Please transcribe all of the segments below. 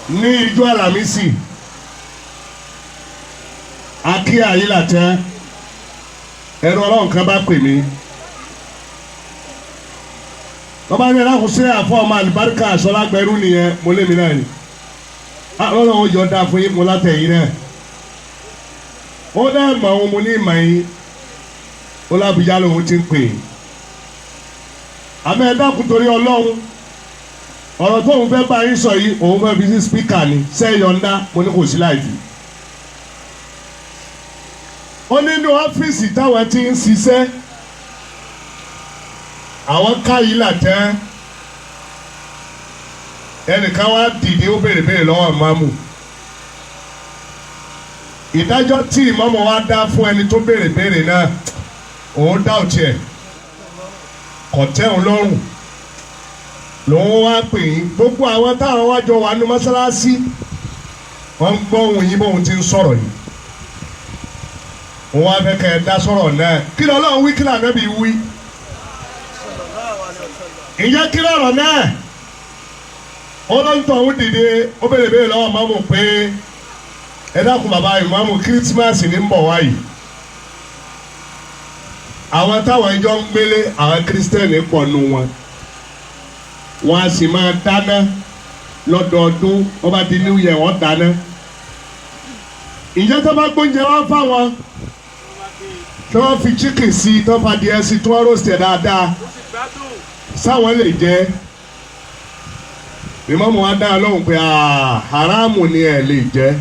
ní ijó Àlàmísì akí àyílà tẹ́ ẹ̀rọ ọlọ́run kan bá pè mí bàbá mi lákùn sí àfọ ọmọ àlùbáríkà àṣọlágbẹrú nìyẹn mo lé mi náà ni ọlọ́run yọ dá fún yín mo látẹ̀yìn náà ó dá ìmọ̀ ohun mo ní ìmọ̀ yín ó lábùjá lòun ti ń pè é àmọ́ ẹ dákun torí ọlọ́run ọ̀rọ̀ tóun fẹ́ bá yín sọ yìí òun fẹ́ fi sí spíkà ni sẹ́yọ̀ndá mo ní kò sí láìpẹ́ ó nínú ọ́fíìsì táwọn ti ń ṣiṣẹ́ àwọn káyìí là tẹ́ ẹnìkan wá dìde ó béèrè lọ́wọ́ ìmáàmù ìdájọ́ tí ìmáàmù wá dá fún ẹni tó béèrè náà òun dá òtí ẹ̀ kò tẹ́ òun lọ́rùn lòun wá pè yín gbogbo àwọn táwọn wájọ wà ní mọ́sálásí wọ́n ń gbọ́ ohùn yín bóun ti ń sọ̀rọ̀ yìí wọ́n wá fẹ́ kẹ́ ẹ dá sọ̀rọ̀ náà kí ni Ọlọ́run wí kí ni Ànábì wí ìyẹn kí lọ́rọ̀ náà ó ló ń tọ̀ ń dìde ó béèrè lọ́wọ́ ìmáàmù pé ẹ dákun bàbá ìmáàmù kírísímàsì ní ń bọ̀ wáyìí àwọn táwọn ìjọ ń gbélé àwọn kírísítẹ́nì pọ̀ nù wọn a sì máa dáná lọ́dọọdún wọ́n bá di New Year wọ́n dáná ìjẹ́ tó bá gbóúnjẹ wá fáwọn tí wọ́n fi chicken sí tó fa díẹ̀ sí tí wọ́n roast dáadáa sáwọn lè jẹ́ ìmáàmù wa dá lóhùn pé haramu ni ẹ lè jẹ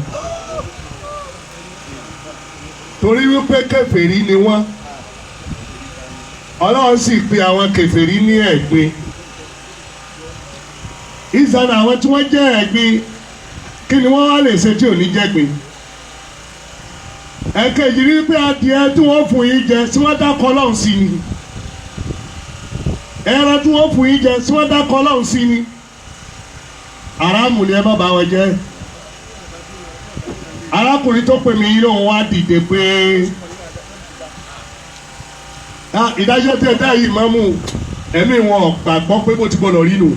torí wípé kèfèrí ni wọ́n Ọlọ́run sì pe àwọn kèfèrí ní ẹ̀gbin ìsànà àwọn tí wọ́n jẹ́ ẹ̀gbin kí ni wọ́n wá lè ṣe tí ò ní jẹ́gbin ẹ̀kejì rí pé adìẹ tí wọ́n fún yín jẹ tí wọ́n dákọ̀ Ọlọ́run sí ni ẹran tí wọ́n fún yín jẹ tí wọ́n dákọ̀ Ọlọ́run sí ni aráàmù ni ẹ má bá wọn jẹ arákùnrin tó pè mí lóun wá dìde pé ìdájọ́ tẹ̀ dá yìí máa mú ẹ̀mí wọn gbàgbọ́ pé mo ti gbọ́dọ̀ rí nù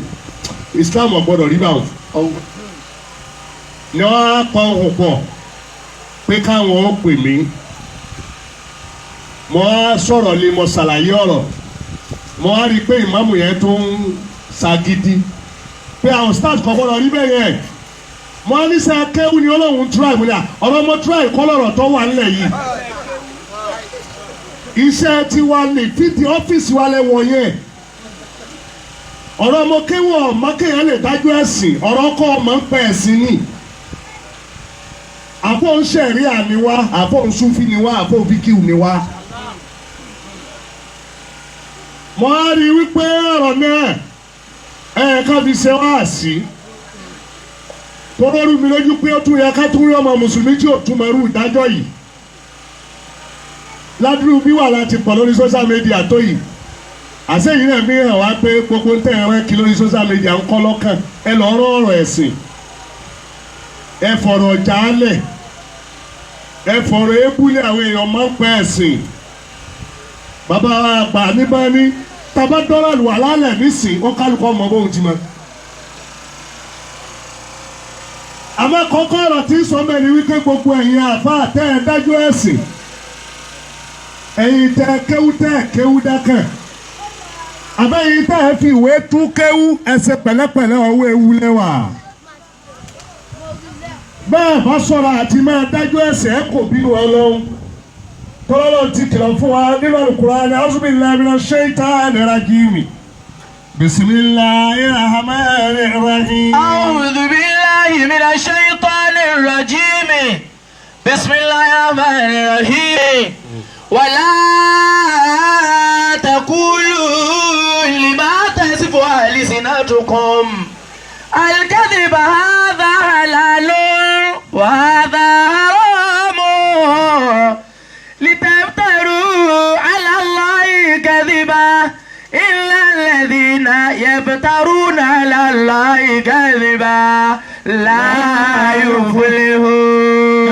Islam ò gbọ́dọ̀ rí báwọn ni wọ́n á kọ́ ohun pọ̀ pé káwọn ó pè mí mo á sọ̀rọ̀ lé mo ṣàlàyé ọ̀rọ̀ mo á rí i pé ìmáàmù yẹn tó ń ṣagídí pé àwọn stars kò gbọ́dọ̀ rí bẹ́ẹ̀ yẹn mo á ní sẹ́ akéwù ni Ọlọ́run try mo ní ọ̀rọ̀ mo try kọ́ lọ́rọ̀ tó wà nílẹ̀ yìí iṣẹ́ tiwa ní fídí ọ́fíìsì wa lẹ́wọ̀n yẹn ọ̀rọ̀ ọmọ kéwọ̀ ọ̀mọ́kéyàn lè dájú ẹ̀sìn ọ̀rọ̀ ọkọ̀ ọmọ ń pẹ́ ẹ̀sìn ni àfọ̀ ń ṣẹ̀rí àníwá àfọ̀ ń súnfì níwá àfọ̀ fíkìw níwá. mo á rí wípé ọ̀rọ̀ náà ká fi ṣe wá sí tó lórí mi lójú pé ó tún yẹ ká tún rí ọmọ mùsùlùmí tí ò tún mọ̀rú ìdájọ́ yìí ládùúgbò bí wà láti pọ̀ lórí social media tó yìí àṣeyìn náà fi hàn wá pé gbogbo ń tẹ̀ ẹ̀rọ kí lórí social media ń kọ́ lọ́kàn ẹ lọ ọ̀rọ̀ ẹ̀sìn ẹ fọ̀rọ̀ jálẹ̀ ẹ fọ̀rọ̀ ébúlé àwọn èèyàn máa ń pẹ́ ẹ̀sìn bàbá àgbà níbà ní tàbá dọ́là lù wà lálẹ̀ nísìn ó kálukọ́ mọ bóun ti mọ. àmọ́ kọ́kọ́ ọ̀rọ̀ tí ń sọ mẹ́rin wípé gbogbo ẹ̀yin àfáà tẹ́ ẹ dájú ẹ̀sìn ẹ̀yin tẹ́ kéwú dákàn àbẹ́yìn tẹ́ ẹ fi ìwé tú kéwú ẹsẹ̀ pẹ̀lẹ́pẹ̀lẹ́ ọwọ́ ewu lẹ́wà bẹ́ẹ̀ bá sọ̀rọ̀ àti máa dájú ẹ̀sẹ̀ ẹ̀ kò bínú Ọlọ́run tọ́lọ́lọ́ ti kìlọ̀ fún wa nínú Al-Qur'an a'udhu billahi minash shaitanir rajim bismillahir rahmanir rahim. a'udhu billahi minash shaitanir rajim bismillahir rahmanir rahim. ولا تقولوا لما تصف ألسنتكم الكذب هذا حلال وهذا حرام لتفتروا على الله كذبا إلا الذين يفترون على الله كذبا لا يفلحون.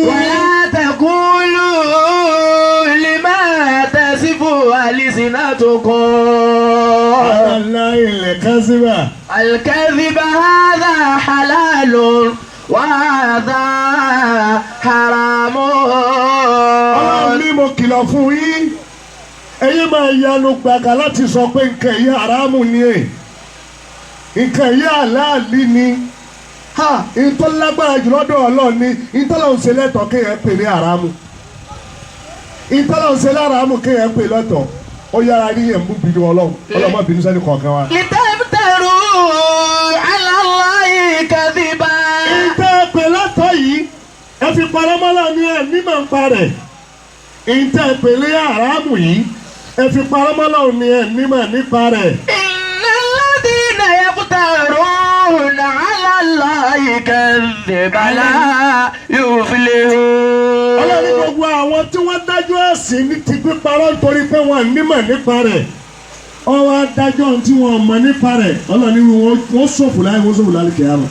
ولا تقولوا لما تصف ألسنتكم الكذب الكذب هذا حلال وهذا حرام. Ọlọ́run ní mo kìlọ̀ fún yín ẹ̀yin máa yanu gbàgà láti sọ pé nǹkan yìí haramu ni nǹkan yìí àláàlí ni ìtọ́ lágbára jù lọ́dọ̀ Ọlọ́run ni ìtọ́lọ́run ṣe lẹ́tọ̀ọ́ kéèyàn pè ní haramu ìtọ́lọ́run ṣe láramu kéèyàn pè lọ́tọ̀ ó yára rí yẹn mú bínú Ọlọ́run má bínú sẹ́ni kọ̀ọ̀kan wa. litaftaru ala Allahi kadhiba. ìtẹ́ pè lọ́tọ̀ yìí ẹ fi paramọ́lá ní ẹ̀ nímọ̀ ń parẹ̀ ìtẹ́ pè ní haramu yìí ẹ fi paramọ́lá ní ẹ̀ nímọ̀ nípa rẹ̀. innal ladhina yaftaruna ala Allahi kadhiba la yuflihun. Ọlọ́run ní gbogbo àwọn tí wọ́n dájọ́ ẹ̀sìn ní ti píparọ́ nítorí pé wọ́n nímọ̀ nípa rẹ̀ ọwọ́ adájọ́ tí wọ́n mọ̀ nípa rẹ̀ Ọlọ́run ní wọ́n ṣòfò láyé wọ́n ṣòfò lálẹ́ kẹ́yàmọ̀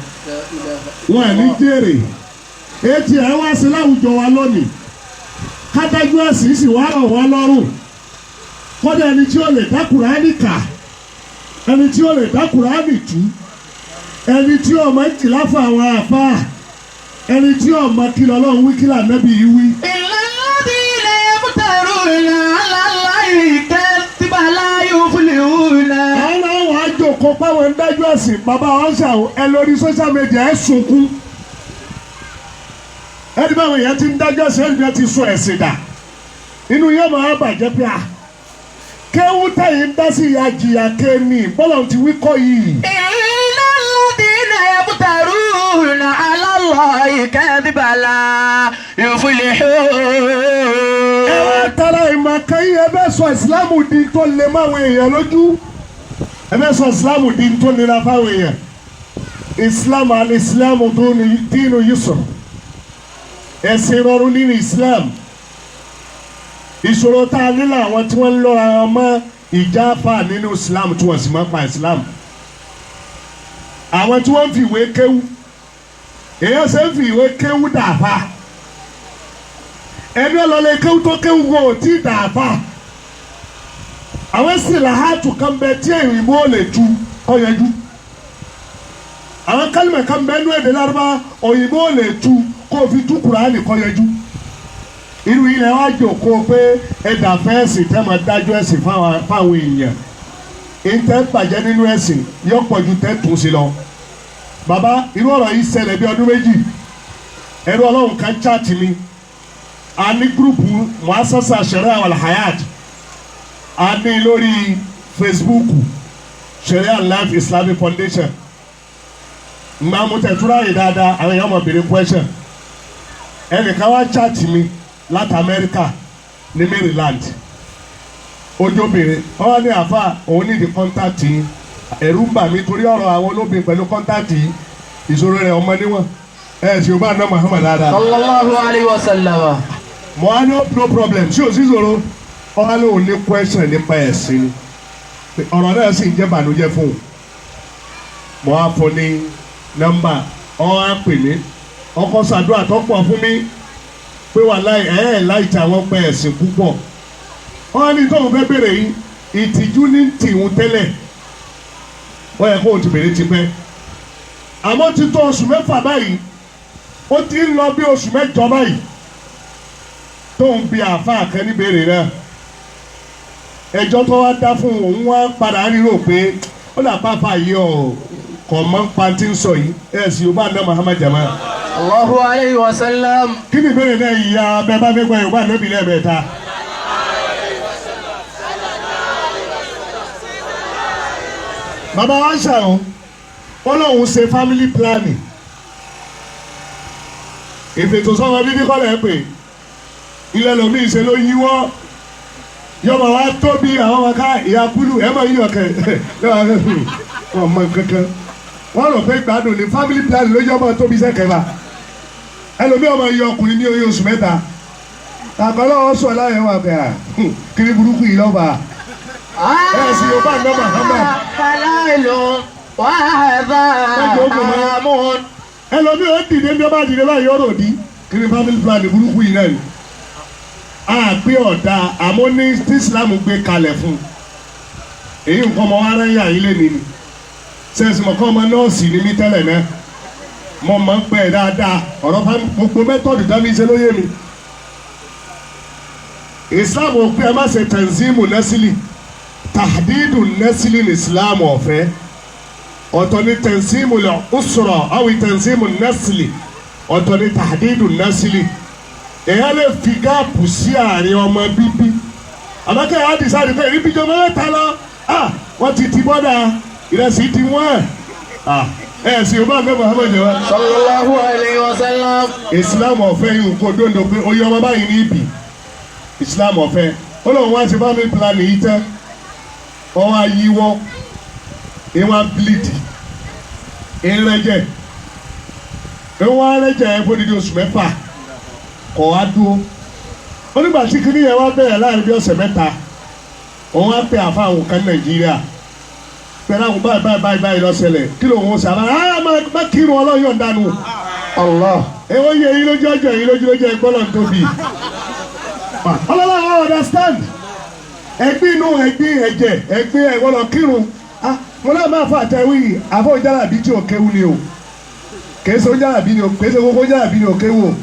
wọn à ní jèrè etí ẹ̀ wá sí láwùjọ wa lónìí kádájọ́ ẹ̀sìn sì wá rọ̀ wá lọ́rùn kọ́dà ẹni tí ó lè dá Kùránì kà ẹni tí ó lè dá Kùránì tú ẹni tí ó máa ń tì láfa àwọn àfáà ẹni tí ọmọ kìlọ̀ Ọlọ́run wí kìlọ̀ Ànábì yìí wí. alladhina yaftaruna ala Allahi kadhiba la yuflihuna. àwọn àwọn àjòkó páwọn ń dájú ẹ̀sìn bàbá wọn ṣàwọ̀ ẹ lórí social media ẹ sunkún ẹni báwọn èèyàn ti ń dájú ẹ̀sìn ẹni ti sọ ẹ̀sìn dà inú yóò máa bàjẹ́ pé à kéwú táyì ń dá sí ìyá jìyà kéènì bọ́lá ti wí kọ́ yìí. alladhina yaftaruna ala Allahi kadhiba la yuflihun. ẹ wá tara ìmọ̀ kẹ́yìn ẹ bẹ́ẹ̀ sọ ìsìlámù di tó lè máwọn èèyàn lójú ẹ bẹ́ẹ̀ sọ ìsìlámù di tó nira fáwọn èèyàn ìsìlámù àni ìsìlámù dínú yusr ẹ̀sìn rọrùn nínú ìsìlámù ìṣòro tá a nílò àwọn tí wọ́n ń lọ́ra wọn mọ́ ìjáfà nínú ìsìlámù tí wọ́n sì máa pa ìsìlámù àwọn tí wọ́n ń fi ìwé kéwú èèyàn ṣe ń fi ìwé kéwú dàáfà ẹni ọlọ́lẹ̀ kéwú tó kéwú kò tí ì dàáfà àwọn sì làhátù kan bẹ tí èyìnbó ò lè tu ọ̀yẹ́jú àwọn kálímà kan bẹ nú èdè lárúbá òyìnbó ò lè tu kó o fi tú Kùránì kọ́yẹ́jú irú ilẹ̀ wa jòkó pé ẹ̀dà fẹ́ẹ̀sì tẹ́ máa dájọ́ ẹ̀sìn fáwọn èèyàn ìtẹ́ bàjẹ́ nínú ẹ̀sìn yóò pọ̀ ju tẹ́ tún sí lọ. bàbá irú ọ̀rọ̀ yìí ṣẹlẹ̀ bí ọdún méjì ẹ̀rọ Ọlọ́run kan chaati mi a ní gúrùpù muasasa Sharia wal Hayat a ní lórí Facebook Sharia Life Islamic Foundation màá mú tẹ̀túrà yìí dáadáa àwọn èèyàn máa béèrè question ẹnìkan wá chaati mi láti Amẹ́ríkà ní Maryland ojóbìnrin ọwọ́ ní àfa òun ní di kọ́ńtàtì ẹ̀rú ń bà mí torí ọ̀rọ̀ àwọn olóbìnrin pẹ̀lú kọ́ńtàtì ìṣòro rẹ̀ ọmọ níwọ̀n ṣe o bá ná Muhammad dáadáa. sallallahu alayhi wa sallam. mo á ní no problem ṣé o sì ṣòro ọwọ́ ní òun ní question nípa ẹ̀sìn ni ọ̀rọ̀ náà sì ń jẹ́ bànújẹ́ fún un mo á fún ní nọ́mbà ọwọ́ á pè mí ọkọ̀ ṣàdúrà tó pọ̀ fún mi pé wà láì tí àwọn pẹ́ ẹ̀sìn púpọ̀ wọ́n ní tóun fẹ́ bèrè yìí ìtìjú ní tìhun tẹ́lẹ̀ wọ́n yẹ kóun ti bèrè tipẹ́ àmọ́ ti tó oṣù mẹ́fà báyìí ó ti ń lọ bí oṣù mẹ́jọ báyìí tóun bí àáfàá kan ní bèrè náà ẹjọ́ tó wá dá fún òun wá padà rírò pé ó dà pàápàá yìí ọ̀ kọ̀ mọ́ pàǹtí ń sọ yìí sì ó bá ná Muhammad Jamal. Allahu alayhi wa sallam. kí ni ìbéèrè náà yìí ya abẹ́ bá fẹ́ gbọ́ Yorùbá níbi lẹ́ẹ̀mẹ́ta. bàbá wa ṣàrùn ó lóun ṣe family planning ìfètò sọ́wọ́ bíbí kọ́lẹ̀ pé ilẹ̀ lomi ìṣe ló yíwọ́ yọmọ wa tóbi àwọn ọmọ ká ìyá kúlù ẹ mọ yíyọ kẹ wọn mọ kankan wọn rò pé gbádùn ní family planning ló yọ ọmọ tóbi sẹkẹfà ẹlòmí ọmọ yọ ọkùnrin ní oyè oṣù mẹ́ta àkọlọ́ wọn sọ láyé wà bẹ́ẹ̀ kiri burúkú yìí lọ́ba ẹ̀ sì yóò bá ǹdọ́ Muhammad. ẹlòmí ò dìde ní ọba dìde báyìí ọ̀rọ̀ òdì kiri family planning burúkú yìí náà ni àgbé ọ̀dà àmọ́ ní tí Islam gbé kalẹ̀ fún èyí nǹkan ọmọ wa rẹ̀ yà yín lé nìyí sẹ́ẹ̀sì mọ̀kọ́ ọmọ nọ́ọ̀sì ni mí tẹ́lẹ̀ náà mo máa ń pẹ́ dáadáa ọ̀rọ̀ bá gbogbo mẹ́tọ́ọ̀dù dá mi ṣe lóye mi. Islam ò pé ẹ má ṣe tanzimu nẹ́sìlì tahdidu nẹ́sìlì ní Islam ọ̀fẹ́ ọ̀tọ̀ ní tanzimu al-usra awi tanzimu nẹ́sìlì ọ̀tọ̀ ní tahdidu nẹ́sìlì èèyàn lè fi gáàpù sí àárín ọmọ bíbí àbákẹ́ yà á di sáré pé ìbí jọ mẹ́ta lọ wọ́n ti bọ́dà ìrẹsì ti wọ́n sì ọba àgbẹ̀ Muhammad wa. sallallahu alayhi wa sallam. Islam ọ̀fẹ́ yìí kò dóńdó pé oyè ọmọ báyìí ní ibì Islam ọ̀fẹ́ ó lóun wá sí family planning yìí tán wọ́n wá yíwọ́ ìwọ̀n bíléèdì ìrẹ́jẹ̀ ìwọ̀n arẹ́jẹ̀ ẹ̀ fódìdí oṣù mẹ́fà kọ̀ wá dúró onígbà tí kìnìún yẹn wá bẹ̀rẹ̀ láàrin bí ọ̀sẹ̀ mẹ́ta òun wá pè àfa àwọn kan Nàìjíríà pẹ̀lú àwọn báyìí lọ́sẹ̀lẹ̀ kí ló ń sábà má kírun ọlọ́yọ̀ dànù Allah èwo yẹ yín lójú ọjọ́ yín lójú ẹgbọ́n tóbi ọlọ́lá understand ẹgbẹ́ inú ẹgbẹ́ ẹ̀jẹ̀ ẹgbẹ́ ẹ̀wọ́n lọ kírun mo náà máa fọ àtẹ̀wé yìí àfọ̀ jálàbí tí ò kéwu ni o kèése jálàbí ni o kèése gbogbo jálàbí ni o kéwu o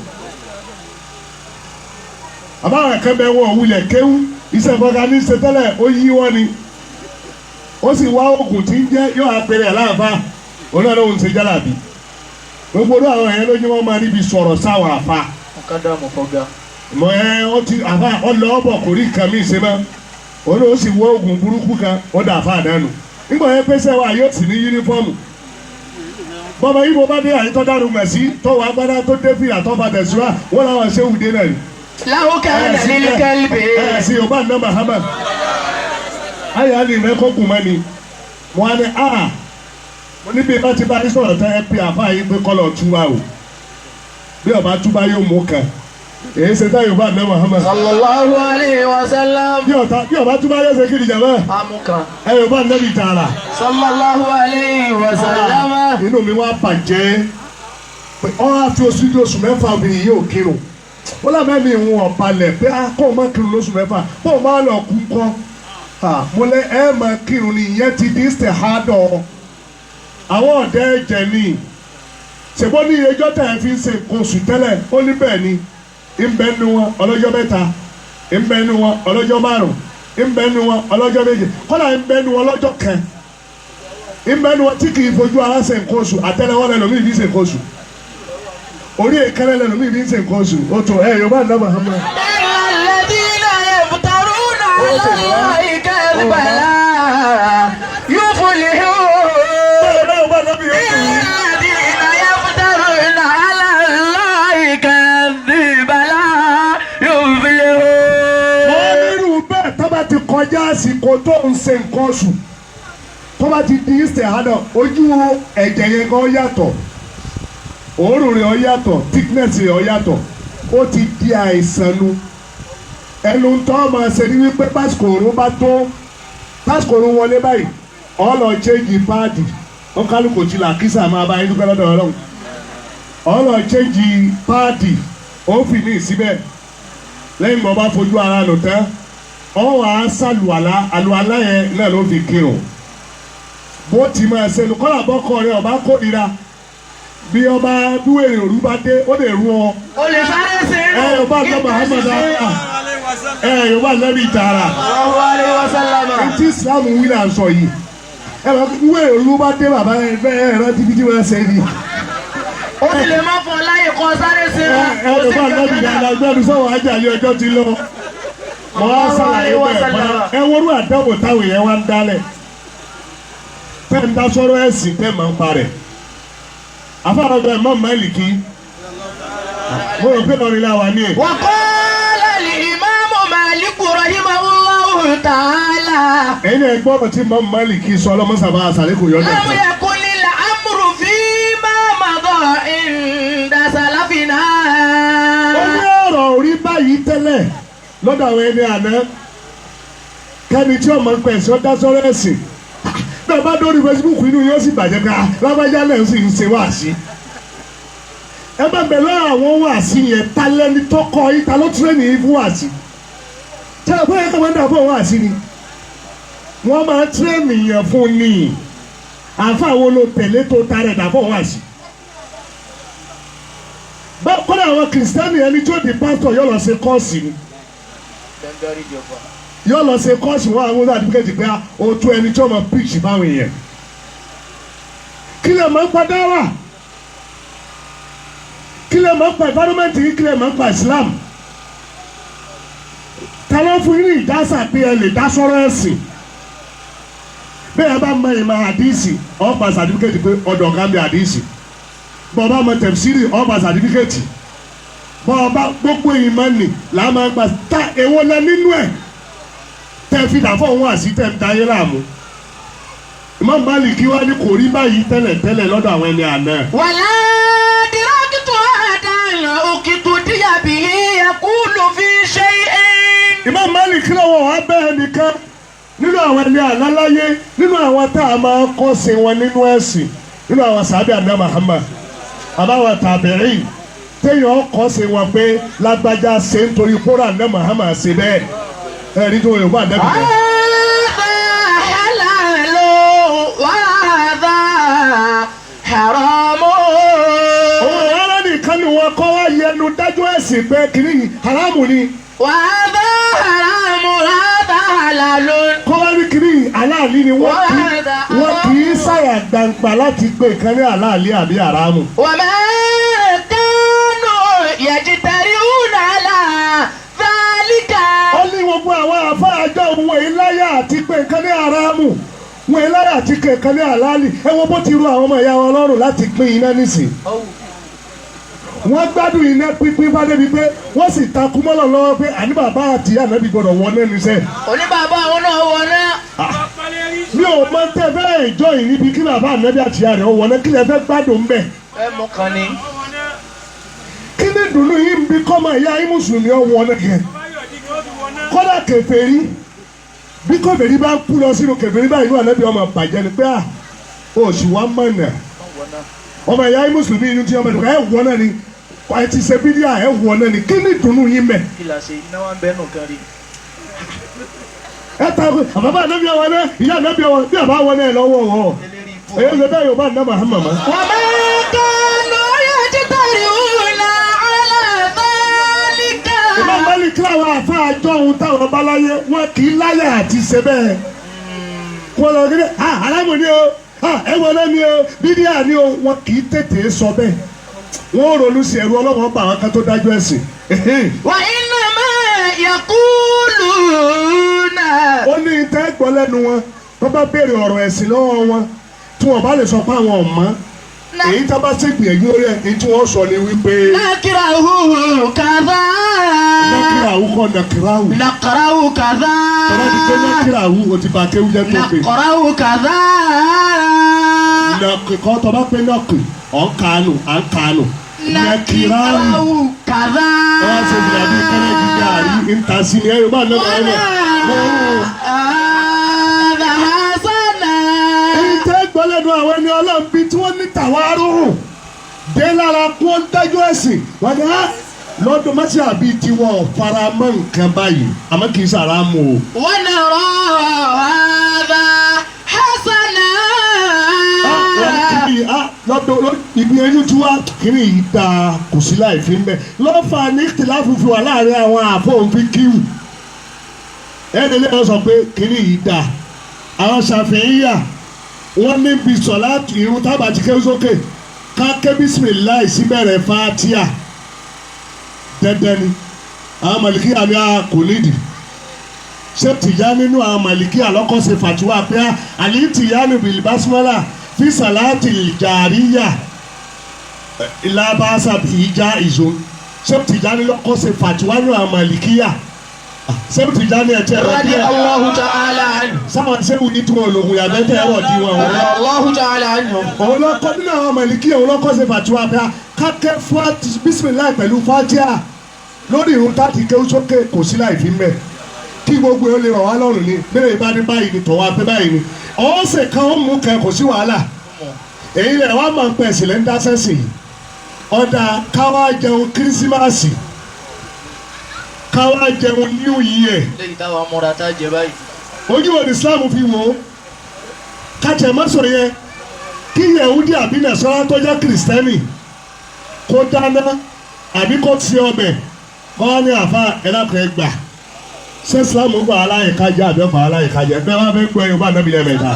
àbáwọn ẹ̀kẹ́ bẹ́ẹ̀ wọ̀ wulẹ̀ kéwu iṣẹ́ ìfọ̀gá ní ṣe tẹ́lẹ̀ ó yí wọ́n ni ó sì wá oògùn tí ń jẹ́ yóò apẹ̀rẹ̀ ẹ̀ láàfà onáà ló ń ṣe jálàbí gbogbo ọdún àwọn ẹ̀yẹ lójú wọn máa níbi sọ̀rọ̀ sáwọn àfa. ọ̀kadà mọ̀ fọ́gá. mọ ọ ti àfa ọlọ́ ọ̀bọ̀ kò rí nǹkan mí ṣe mọ́ òun ó sì wọ oògùn burúkú kan ó dà àfa àdánù nígbà yẹn pèsè wa yóò sì ní yúnífọ́ọ̀mù bọ́mọ yìí mo bá dé àyíntọ́ dárú mẹ̀ sí tọ́wọ́ agbádá tó dé fìlà tó bá tẹ̀síwá wọ́n làwọn ṣé wùdé náà ni. láwọn kan nílé kẹ́lẹ́. ẹ sì ò bá nà Muhammad ayé á lè mẹ́kọ́ kù mọ́ ni mo á ní mo níbi bá ti bá ní sọ̀rọ̀ tẹ́ ẹ pé àfa yìí pé kọ́lọ̀ túbà o bí ọba túbà yóò mú kan èyí ṣe tá yorùbá nà Muhammad. sallallahu alayhi wa sallam. bí ọba túbà yóò ṣe kiri jàmọ́. amúkan. ẹ yorùbá nàbì tààrà. sallallahu alayhi wa sallam. inú mi wá bàjẹ́ pé ọ́ á fi oṣù mẹ́fà obìnrin yóò kírun ó lábẹ́ mi ìwọ̀n ọ̀balẹ̀ pé kó o má kírun lóṣù mẹ́fà kó o má lọ kú kọ́ mo lẹ ẹ máa kírun ni ìyẹn ti di istihadọ àwọn ọ̀dẹ́ ẹ̀jẹ̀ ni ṣèbó ní ẹjọ́ tẹ̀ ẹ́ fi ń ṣe nǹkan oṣù tẹ́lẹ̀ ó ní bẹ́ẹ̀ ni ìbẹ́nu wọn ọlọ́jọ́ mẹ́ta ìbẹ́nu wọn ọlọ́jọ́ márùn ìbẹ́nu wọn ọlọ́jọ́ méje kọ́lá ìbẹ́nu wọn ọlọ́jọ́ kan ìbẹ́nu wọn tí kì í fojú ara ṣe nǹkan oṣù àtẹ́lẹwọ́ lẹ́lòmíì fi ṣe nǹkan oṣù orí èkánná lẹ́lòmíì fi ṣe nǹkan oṣù ó tó ẹ yorùbá náà Muhammad. kọjá àsìkò tó ń ṣe nǹkan oṣù tó bá ti di istihada ojú ẹ̀jẹ̀ yẹn gan yàtọ̀ òórùn rẹ̀ ó yàtọ̀ thickness rẹ̀ ó yàtọ̀ ó ti di àìsàn nu ẹnu tó máa ṣe ní wípé pásìkò òórùn bá tó pásìkò òórùn wọlé báyìí ó lọ change páàdì ó kálukò tí là kísà máa bá yín dúpẹ́ lọ́dọ̀ Ọlọ́run ó lọ change páàdì ó fi ní ìsíbẹ̀ lẹ́yìn bọ́ bá fojú ara nù tán ọ wà á sàlùwàlá àlùwàlá yẹn náà ló fi kírun bó ti máa ṣe lùkọ́lá bọ́kọ rẹ ọba kórìíra bí ọba dúwèrè òru bá dé ó lè rú ọ. o lè sáré sí i. ẹ yorùbá lọ Muhammad ẹ yorùbá lẹ́bi tààrà. sallallahu alaihi wasallam. etí Islam wí là ń sọ yìí ẹ lọ dúwèrè òru bá dé bàbá ẹ fẹ́ ẹ rántí bí tí wọ́n ṣe ni. ó ti lè má fọ láyè kọ sáré sí i. ẹ yorùbá lẹ́bi tààrà gbẹ́nu sọ̀rọ̀ ajáyé ọjọ́ ti lọ. mo wá sàlàyé bẹ́ẹ̀ ẹ wọ́rú àdáwò táwọn èèyàn wá ń dálẹ̀ tẹ́ ń dá sọ́rọ́ ẹ̀sìn tẹ́ máa ń parẹ́ afárọ̀dọ̀ Imam Maliki mo rò pé lọ́rin láwa ní ẹ̀. wa qala al-imam Malik rahimahullahu ta'ala. ẹ̀yin ẹ̀ gbọ́dọ̀ tí Imam Maliki sọ ọlọ́mọsàbá àṣàlẹ̀ kò yọ lam lẹ́kọ̀ọ́. yakunil amru fima madha inda salafina. ó ní ọ̀rọ̀ orí báyìí tẹ́lẹ̀ lọ́dọ̀ àwọn ẹni àná kẹ́ni tí ọmọ ń pẹ̀ sí ọ́ dá sọ́rọ́ ẹ̀sìn náà bá dórí Facebook inú yóò sì bàjẹ́ ká lábájá náà sì ń ṣe wáàsí. ẹ bá bẹ̀rẹ̀ àwọn wáàsí yẹn ta lẹ́ni tó kọ́ yìí ta ló tírẹ́nì yìí fún wáàsí. tí a bóyá kí wọ́n dà fún wáàsí ni wọ́n máa tírẹ́nì yẹn fún ni àáfàá wo ló tẹ̀lé tó tarẹ̀ dàbọ̀ wá sí. kọ́dà àwọn kìrìsìtẹ́nì ẹni tí ó di pásítọ̀ yóò lọ ṣe kọ́ọ̀sì ni yóò lọ ṣe kọ́ọ̀sì wọn àwọn àdúgbò pé o tó ẹni tí ó máa píìsì báwọn èèyàn. kí lè máa ń pa dáwà kí lè máa ń pa ìfádọ́mẹ́ntì yìí kí lè máa ń pa Islam. ta ló fún yín ní ìdásà pé ẹ lè dá sọ́rọ̀ ẹ̀sìn bẹ́ẹ̀ bá mọ ìmọ̀ àdìsí ọ̀pá sàdífíkẹ́tì pé ọ̀dọ̀ kan bí àdìsí bọ́ọ̀bá mọ tẹ̀síìrì ọ̀pá sàdífíkẹ́tì bọ́ọ̀bá gbogbo ìmọ̀ nì là máa ń gbà ta èwo lẹ nínú ẹ̀ tẹ́ fi dàfọ́ òun àti tẹ́ ń da ayé láàmú. Imam Málíkì wá ní kò rí báyìí tẹ́lẹ̀ lọ́dọ̀ àwọn ẹni àná. wàlá dìrọ́kìtù àdáyà òkìtù díyàbí ẹ̀kúlù fi ṣe é. Imam Málíkì lọ́wọ́ wá bẹ́ẹ̀ nìkan nínú àwọn ẹni àláláyé nínú àwọn tá a máa kọ́ sí wọn nínú ẹ̀sìn nínú àwọn sàbẹ̀ àná Muhammad àbáwọn tàbíìn téèyàn kọ́ sí wọn pé lágbájá ṣe ń torí kóra àná Muhammad ṣe bẹ́ẹ̀ ẹ̀rí tó Yorùbá àdẹ́bí bẹ́ẹ̀. òun rárá nìkan ni wọn kọ́ wá yẹnu dájú ẹ̀sìn pé kìíní haramu ni. wàhálà haramu hàdà hàlàlù. kọ́ wá ní kìíní aláàlí ni wọ́n kì í ṣàyà gbangba láti gbé kan ní aláàlí àbí haramu. wàmẹ́ kánú yàjìtàrí hùnàlà fàlíkà. ó ní gbogbo àwọn àfáàjọ òun èyí láyà àti pé kan ní haramu wọn eláyà àti kẹ̀kẹ́ ní àlálì ẹ wo bó ti ru àwọn ọmọ ìyá wọn lọ́rùn láti pín iná nísìn. wọ́n gbádùn iná pínpín bá débi pé wọ́n sì takú mọ́lọ̀ lọ́wọ́ pé àní bàbá àti ìyá ànábì gbọ́dọ̀ wọ náà níṣẹ́. òní bàbá àwọn náà wọ náà. mi ò mọ tẹ́ fẹ́ ìjọ yìí níbi kí bàbá ànábì àti ìyá rẹ̀ wọ náà kí lẹ fẹ́ gbádùn bẹ̀. ẹ mú kan ní. kí ni dùnú yìí ń bí kọ́mọ ìyá yín mùsùlùmí ọ̀wọ́ náà kẹ́ kọ́dà kèfèrí bí kèfèrí bá kú lọ sínú kèfèrí báyìí wà lẹ́bi ọmọ bàjẹ́ ni pé oṣù wa mọ̀nà ọmọ ìyá yín mùsùlùmí inú tí ọmọ ìdùkọ̀ ẹ̀ wọ náà ni ẹ ti ṣe bídíà ẹ̀ wọ náà ni kí ni dùnú yín mẹ́. kí la ṣe iná wa ń bẹ́ẹ̀ nù kan rí. ẹ ta ko àbábá ànábì ọwọ́ náà ìyá ànábì ọwọ́ bí àbá wọn náà lọ́wọ́ wọ́ èyí ló bẹ́ẹ̀ Yorùbá àná Muhammad. wà á máa kánú yàjìtàrí hùnà àlàfáàlíkà. Imam Málíkì àwọn àfáàjọ ohun táwọn báláyé wọn kì í láyà àti ṣe bẹ́ẹ̀. wọ́n lọ gẹ́gẹ́ alámù ni o ẹ̀wọ̀n náà ni o bídíà ni o wọn kì í tètè sọ bẹ́ẹ̀. wọ́n ronú sí ẹ̀rù ọlọ́wọ́n bá àwọn kan tó dájú ẹ̀sìn. wà iná máa yàkúlù náà. ó ní ìtẹ́ gbọ́ lẹ́nu wọn wọ́n bá béèrè ọ̀rọ̀ ẹ̀sìn lọ́wọ́ wọn tí wọ́n bá lè sọ pé àwọn ọ̀mọ́ èyí tá a bá ṣe gbìyànjú orí ẹ̀ ní tí wọ́n sọ ni wípé. nàkìràwù kàdá. nàkìràwù kọ́ nàkìràwù. nàkìràwù kàdá. tọ́lá ti pé nàkìràwù o ti bá kéwú jẹ́ tó pé. nàkìràwù kàdá. nàkìkọ́ tọ́lá pé nàkì ọ̀ ń kànú à ń kànú. nàkìràwù kàdá. wọ́n ṣe gbìyànjú kẹ́lẹ́ jíjà àrí ìtàsí ni ẹ̀rọ bá nàkà ẹ̀ náà. gbọ́lẹ́nu àwọn ẹni ọlọ́run bíi tí wọ́n ní tàwárùrù dé lára kó ń dájú ẹ̀sìn wọ́n ní lọ́dún mọ́tí àbí tiwọn fara mọ́ nǹkan báyìí àmọ́ kì í sàrà mọ́ o. wọ́n ní rọ̀ ọ́dà hasana. lọ́dún ìgbìyànjú tí wọ́n kiri yìí da kò sí láì fi ń bẹ̀ lọ́fà ní ìtìláfù fi wà láàrin àwọn àfọ̀nfin kíwù ẹ̀ẹ́dẹ̀ lẹ́yìn sọ pé kiri yìí da àwọn Ṣàfi'íyà wọ́n níbi sọ̀lá irun tábà ti kéwú sókè ká ké bísímìláì síbẹ̀rẹ̀ fàtíà dandan ni àwọn màlìkí àmì kò nídìí ṣé tìyá nínú àwọn màlìkí àlọ́kọ̀ọ́sẹ̀ fàtiwá pé àlì tìyá ní bilibasmọ́là fi sàláàtì jàríyà ìlàbàṣà ìjà ìzó ṣé tìyá ní lọ́kọ̀ọ́sẹ̀ fàtiwá nínú àwọn màlìkíyà sẹ́mi tìjà ní ẹ̀jẹ̀ rẹ̀ díẹ̀. Allahu ta'ala anhu. sáwọn sẹ́wù ní tí wọn lògùn yàtọ̀ tẹ̀ ẹ̀rọ di wọn. Allahu ta'ala anhu. òun lọ́kọ́ nínú àwọn màlìkí òun lọ́kọ́ ṣe fàtiwá pé kákẹ́ bísímìláì pẹ̀lú fàtíà lórí ìrun táàtì kéwú sókè kò sí láì fi mẹ́ kí gbogbo ẹ̀ lè rọ̀ wá lọ́rùn ni bẹ́ẹ̀ bá ní báyìí ni tọ̀wọ́ apẹ́ báyìí ni ọ̀sẹ̀ kan ó mú kẹ́ kò sí wàhálà èyí lẹ̀ wá máa ń pẹ̀ sílẹ̀ ń dá sẹ́sìn ọ̀dà káwá jẹun kírísímàsì káwá jẹun new year. lẹ́yìn táwọn amúra tá a jẹ báyìí. ojú wo ni Islam fi wò ó kájẹ mọ́sọ̀ yẹn kí Yẹ̀húdí àbí Nàsárà tó jẹ́ kìrìsìtẹ́nì kó dáná àbí kó ti ọbẹ̀ kọ́ ní àfa ẹ̀dàkùnrin gbà ṣé Islam gbà aláìka jẹ́ àbí ọ̀fà aláìka jẹ́ bẹ́ẹ̀ wá fẹ́ gbọ́ ẹ̀yọ́ bá nàbí lẹ́mẹ̀ta.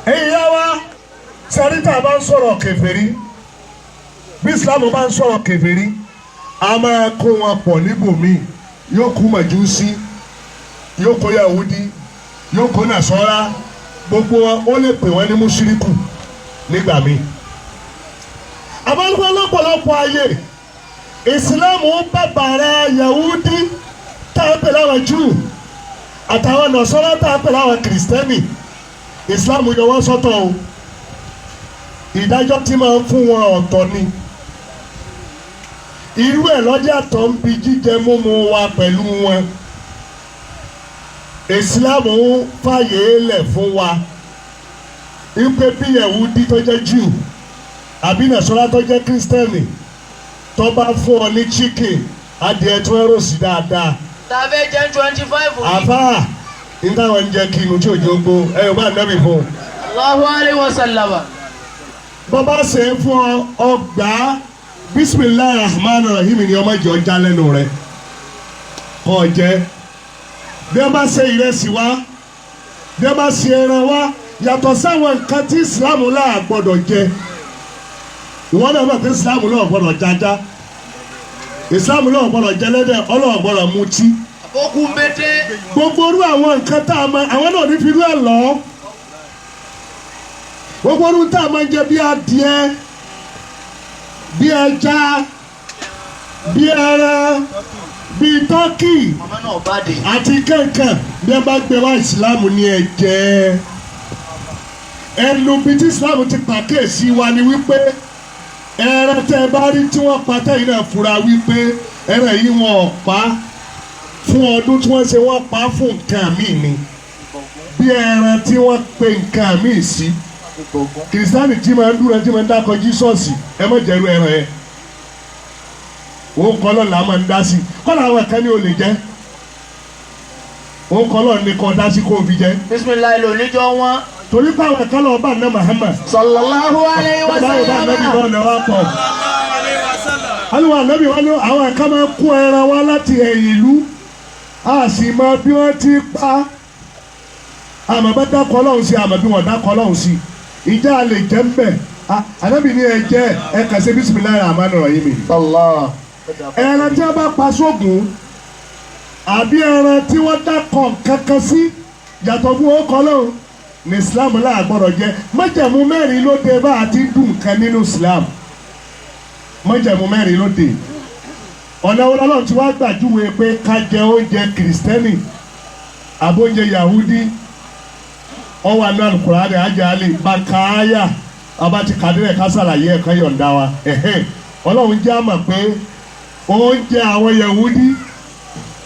èyí yá wa sẹ́ríta bá ń sọ̀rọ̀ kèfèrí bí Islam bá ń sọ̀rọ̀ kèfèrí a máa kó wọn pọ̀ níbòmíì yóò kó Májúsí yóò kó Yahudi yóò kó Nasara gbogbo wọn ó lè pè wọn ní mùsírìkù nígbà míì. àbálùkọ́ lọ́pọ̀lọpọ̀ ayé ìsìlámù bàbàrà Yahudi tá a pè láwọn Júù àtàwọn Nasara tá a pè láwọn kìrìsìtẹ́nì ìsìlámù yọ wọ́n sọ́tọ̀ o ìdájọ́ tí máa ń fún wọn ọ̀tọ̀ ni irú ẹ̀ lọ́jà tó ń bi jíjẹ mímu wa pẹ̀lú wọn ìsìlámù fàyè lẹ̀ fún wa ipe bí Yẹ̀húdí tó jẹ́ Júù àbí Nasara tó jẹ́ kírísítẹ́nì tó bá fún ọ ní chicken adìẹ tó ń rò sí dáadáa. tàbí jẹ́ 25 yìí. àbá nítawọn ń jẹ kí inú tí òjò gbó ẹ ò bá nẹ́bí fún un. Allahu alayhi wa sallam. bọ́bá ṣe é fún ọgbà bisimilahi rahman rahim ni ọmọ ìjọ já lẹ́nu rẹ̀ kọ́ jẹ́ bí wọ́n bá ṣe ìrẹsì wá bí wọ́n bá ṣe ẹran wá yàtọ̀ sáwọn nǹkan tí ìsìlámù náà gbọ́dọ̀ jẹ ìwọ́n náà mọ̀ pé ìsìlámù náà gbọ́dọ̀ jájá ìsìlámù náà gbọ́dọ̀ jẹlẹ́dẹ̀ ọlọ́wọ́ gbọ́dọ̀ mutí. àbókù mbete. gbogbo orú àwọn nǹkan tá a mọ àwọn náà ní fi rú ẹ̀ lọ gbogbo orú tá a máa ń jẹ bí adìẹ bí ẹja bí ẹran bí tọ́kì màmá náà bá dé. àti kankan bí ẹ bá gbé wá ìsìlámù ní ẹ̀jẹ̀ ẹnu bí tí ìsìlámù ti pàkíyèsí wa ni wípé ẹran tẹ́ ẹ bá rí tí wọ́n pa tẹ́yìn náà fura wípé ẹran yìí wọn ò pa fún ọdún tí wọ́n ṣe wọ́n pa fún nǹkan míì ni bí ẹran tí wọ́n pe nǹkan míì sí kìrìsìtánì tí máa ń dúró tí máa ń dákọ jísọ́ọ̀sì ẹ má jẹ́rú ẹran yẹn òun kọ́ lọ́la máa ń dá sí kọ́lá àwọn ẹ̀ka ní olè jẹ́ òun kọ́ lọ́ọ̀ ní kọ́ dá sí kó o fi jẹ́. bisimilayi ló níjọ wọn. torí pé àwọn ẹ̀ka lọ́ọ̀ bá ní Muhammad. sallallahu alayhi wa sallam. báwo bá nẹ́bí bọ́ ọ̀nà wa pọ̀. alùpùpù ànábì wọn ni àwọn ẹ̀ka máa ń kó ẹran wá láti ẹ̀yìn ìlú a sì mọ bí wọ́n ti pa àmọ́ bá dákọ̀ ọlọ́run sí àmọ́ bí wọ́n dákọ̀ ọlọ́run sí ìjà lè jẹ́ ń bẹ̀ ànábì ní ẹ jẹ́ ẹ kà sí bisimilayi rahman rahim. ẹran tí wọ́n bá pa sóògùn àbí ẹran tí wọ́n dákọ̀ kankan sí yàtọ̀ fún ọkọ̀ ọlọ́run ní Islam náà gbọ́dọ̀ jẹ́ májẹ̀mú mẹ́rin ló dé bá a ti dùn nǹkan nínú Islam májẹ̀mú mẹ́rin ló dé ọ̀nà ọlọ́run tí wọ́n gbàjúwe pé ká jẹ oúnjẹ kìrìsìtẹ́nì àbóúnjẹ Yahudi ọwọ́ àná Al-Qur'ani àjẹ́ àlè bàkàáyà abati kàdírẹ̀ ká ṣàlàyé ẹ̀ka yọ̀ǹda wa ọlọ́run jẹ́ àmà pé oúnjẹ àwọn Yahudi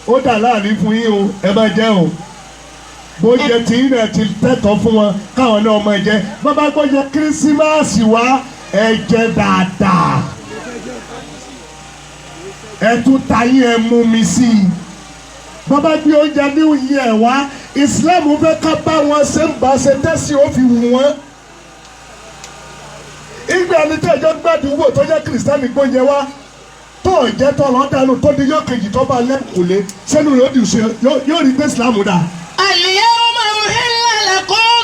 ó dà láàrin fún yín o ẹ bá jẹ́ o bóúnjẹ tí yín náà ti tẹ̀tọ̀ fún wọn káwọn náà máa jẹ bàbá gbọ́njẹ kírísímàsì wá ẹ jẹ dáadáa ẹ tún tayín ẹ mú mi sí i bàbá gbé oúnjẹ ní òye ẹ wá Islam fẹ́ ká bá wọn ṣe ń bá ṣe tẹ́sí ó fi wù wọ́n ìgbà ní tẹ́jọ́ gbàdúgbò tó jẹ́ kìrìsìtánì gbóúnjẹ wá tó jẹ́ tó lọ́ dànù tó di yóò kejì tó bá lẹ́kùnlé sẹ́nu rẹ̀ ó di ṣe yóò rí pé Islam dà. al-yawma uhilla lakum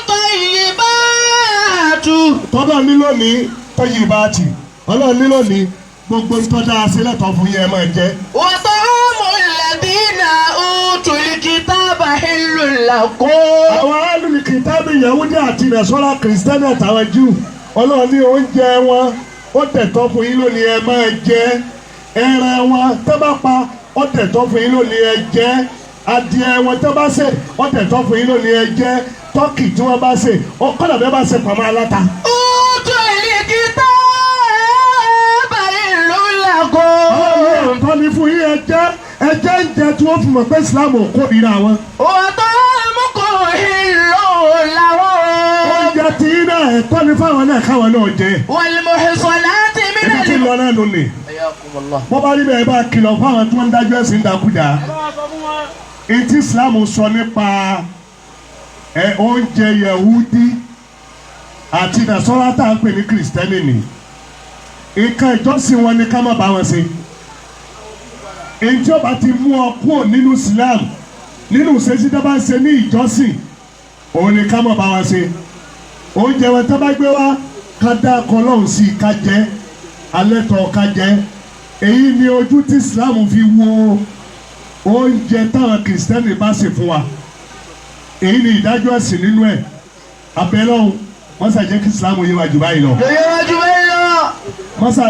tayyibatu. tọ́lá ní lónìí tayyibati ọlọ́run ní lónìí gbogbo tọ́jà sílẹ̀tọ̀ fún yẹn máa jẹ. wa ta'amul ladina utul kitaba hillun lakum. àwọn alùpùpù kìtàbí Yahudi àti Nasara kìrìsìtánì àtàwọn Júù ọlọ́run ní oúnjẹ wọn ó tẹ̀tọ́ fún yín lónìí ẹ máa jẹ ẹran wọn tẹ́ bá pa ó tẹ̀tọ́ fún yín lónìí ẹ jẹ adìẹ wọn tẹ́ bá sè ó tẹ̀tọ́ fún yín lónìí ẹ jẹ tọ́kì tí wọ́n bá sè kọ́nà bẹ́ẹ̀ bá sè pàmò aláta. utul kitaba hillun lakum. ọlọ́run ẹ̀tọ́ ni fún yín ẹ jẹ ń jẹ tí wọ́n fi mọ̀ pé Islam ò kórìíra wọn. wa ta'amukum hillun lahum. oúnjẹ tí yín náà ẹ̀tọ́ ni fáwọn náà káwọn náà jẹ. wal muhsanati ibi minal. tí lọ náà nù ní. wọ́n bá rí bẹ́ẹ̀ bá kìlọ̀ fáwọn tí wọ́n ń dájọ́ ẹ̀sìn dákúdà. etí Islam sọ nípa oúnjẹ Yahudi àti Nasara tá à ń pè ní Kristẹni ni nǹkan ìjọsìn wọn ni ká má bá wọn ṣe. Èyí ọba ti mú ọ kúrò nínú Islam nínú ìṣesí tó bá ń ṣe ní ìjọsìn òun ni ká má bá wọn ṣe. Oúnjẹ wọn tó bá gbé wá ká dá ọkọ lọ́hùn sí ká jẹ alẹ́ tọ́ ká jẹ. Èyí ni ojú tí Islam fi wo oúnjẹ táwọn Kristẹni bá ṣe fún wa. Èyí ni ìdájọ́ ẹ̀sìn nínú ẹ̀. Abẹ́lọ́hùn wọ́n ṣàjẹ́ kí Islam yé wa jù báyìí lọ. Yóò yé wa jù báyìí lọ. Wọ́n ṣà